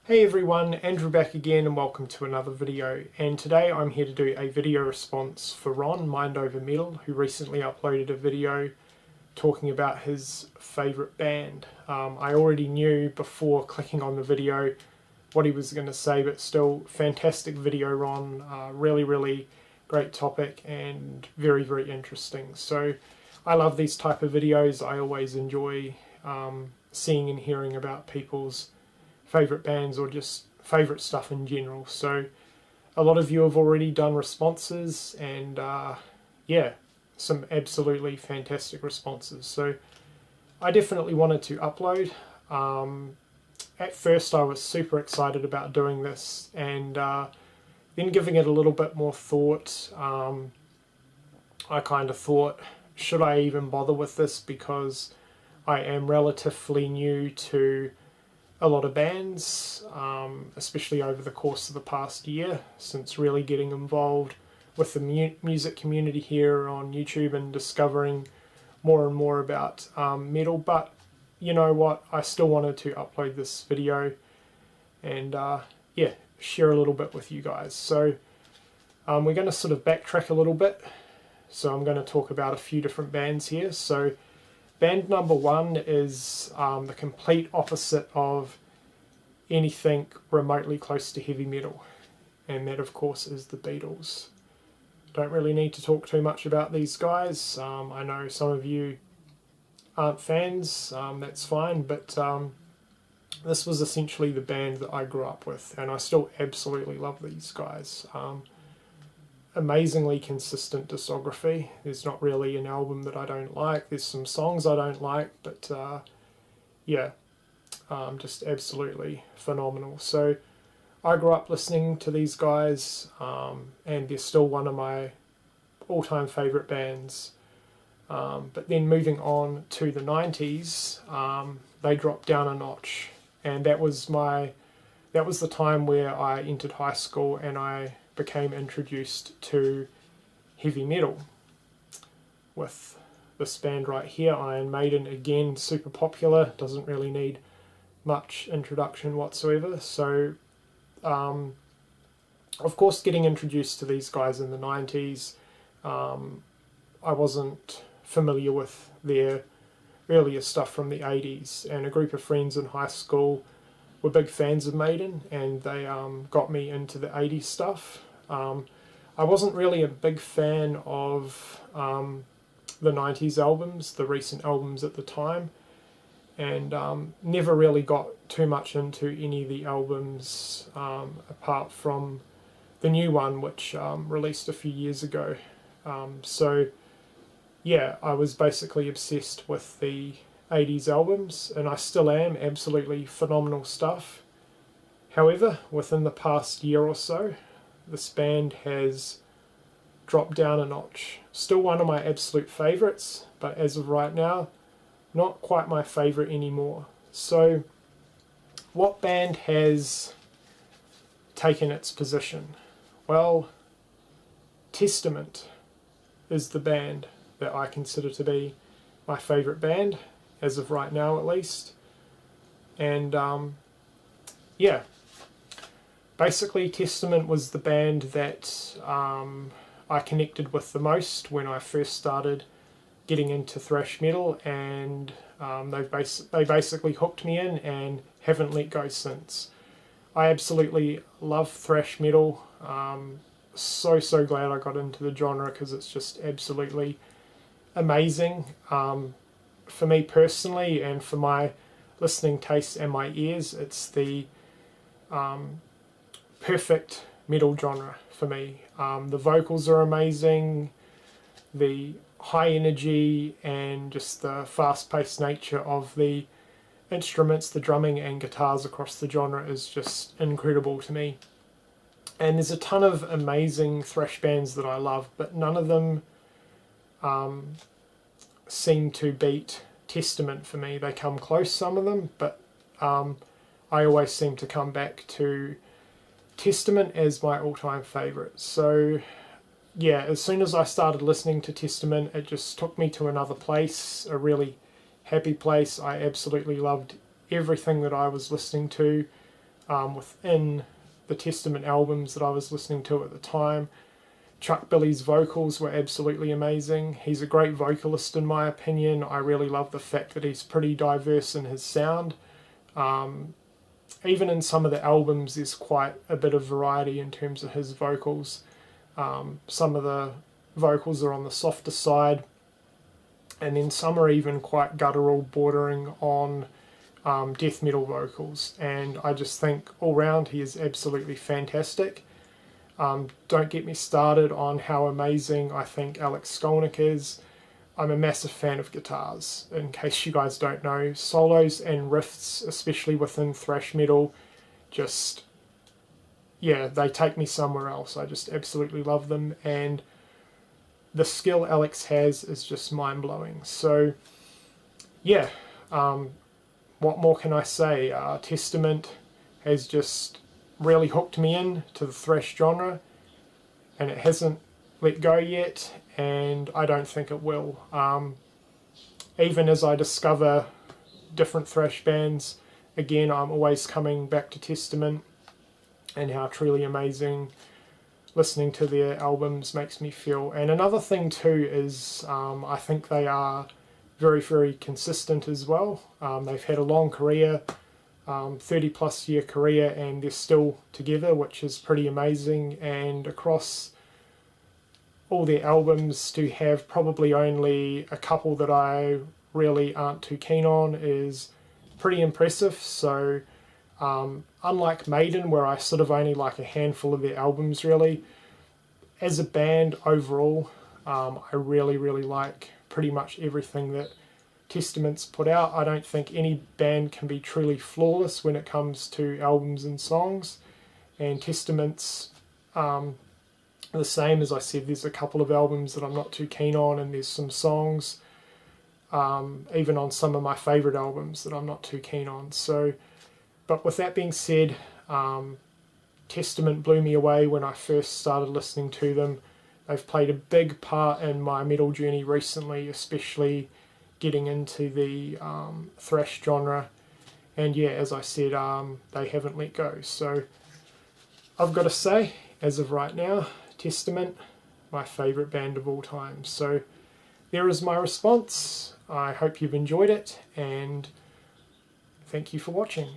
Hey everyone, Andrew back again and welcome to another video, and today I'm here to do a video response for Ron, Mind Over Metal, who recently uploaded a video talking about his favourite band. I already knew before clicking on the video what he was going to say, but still, fantastic video, Ron. Really great topic and very interesting. So I love these type of videos. I always enjoy seeing and hearing about people's favourite bands or just favourite stuff in general. So a lot of you have already done responses, and yeah, some absolutely fantastic responses. So I definitely wanted to upload. At first I was super excited about doing this, and then giving it a little bit more thought, I kind of thought, should I even bother with this, because I am relatively new to a lot of bands, especially over the course of the past year, since really getting involved with the music community here on YouTube and discovering more and more about metal. But you know what, I still wanted to upload this video and yeah, share a little bit with you guys. So we're going to sort of backtrack a little bit. So I'm going to talk about a few different bands here. So band number one is the complete opposite of anything remotely close to heavy metal, and that of course is the Beatles. Don't really need to talk too much about these guys. I know some of you aren't fans, that's fine, but this was essentially the band that I grew up with, and I still absolutely love these guys. Amazingly consistent discography. There's not really an album that I don't like. There's some songs I don't like, but yeah, just absolutely phenomenal. So I grew up listening to these guys, and they're still one of my all-time favourite bands. But then moving on to the 90s, they dropped down a notch, and that was the time where I entered high school and I became introduced to heavy metal with this band right here, Iron Maiden. Again, super popular, doesn't really need much introduction whatsoever. So of course, getting introduced to these guys in the 90s, I wasn't familiar with their earlier stuff from the 80s, and a group of friends in high school were big fans of Maiden, and they got me into the 80s stuff. I wasn't really a big fan of the 90s albums, the recent albums at the time, and never really got too much into any of the albums apart from the new one, which released a few years ago. So yeah, I was basically obsessed with the 80s albums, and I still am. Absolutely phenomenal stuff. However, within the past year or so, this band has dropped down a notch. Still one of my absolute favourites, but as of right now, not quite my favourite anymore. So what band has taken its position? Well, Testament is the band that I consider to be my favourite band, as of right now at least. And yeah, basically Testament was the band that I connected with the most when I first started getting into thrash metal, and they basically hooked me in and haven't let go since. I absolutely love thrash metal. So glad I got into the genre, because it's just absolutely amazing. For me personally, and for my listening tastes and my ears, it's the perfect metal genre for me. The vocals are amazing, the high energy and just the fast-paced nature of the instruments, the drumming and guitars across the genre is just incredible to me. And there's a ton of amazing thrash bands that I love, but none of them seem to beat Testament for me. They come close, some of them, but I always seem to come back to Testament as my all-time favourite. So yeah, as soon as I started listening to Testament, it just took me to another place, a really happy place. I absolutely loved everything that I was listening to. within the Testament albums that I was listening to at the time. Chuck Billy's vocals were absolutely amazing. He's a great vocalist in my opinion. I really love the fact that he's pretty diverse in his sound. Even in some of the albums there's quite a bit of variety in terms of his vocals. Some of the vocals are on the softer side, and then some are even quite guttural, bordering on death metal vocals, and I just think all round he is absolutely fantastic. Don't get me started on how amazing I think Alex Skolnick is. I'm a massive fan of guitars, in case you guys don't know. Solos and riffs, especially within thrash metal, just, yeah, they take me somewhere else. I just absolutely love them, and the skill Alex has is just mind-blowing. So, yeah, what more can I say? Testament has just really hooked me in to the thrash genre, and it hasn't let go yet, and I don't think it will. Even as I discover different thrash bands, again, I'm always coming back to Testament and how truly amazing listening to their albums makes me feel. And another thing too is I think they are very, very consistent as well. They've had a long career, 30 plus year career, and they're still together, which is pretty amazing. And across all their albums, to have probably only a couple that I really aren't too keen on is pretty impressive. So unlike Maiden, where I sort of only like a handful of their albums really, as a band overall, I really, really like pretty much everything that Testament's put out. I don't think any band can be truly flawless when it comes to albums and songs, and Testament's the same. As I said, there's a couple of albums that I'm not too keen on, and there's some songs even on some of my favourite albums that I'm not too keen on. So, but with that being said, Testament blew me away when I first started listening to them. They've played a big part in my metal journey recently, especially getting into the thrash genre. And yeah, as I said, they haven't let go. So I've got to say, as of right now, Testament, my favourite band of all time. So there is my response. I hope you've enjoyed it, and thank you for watching.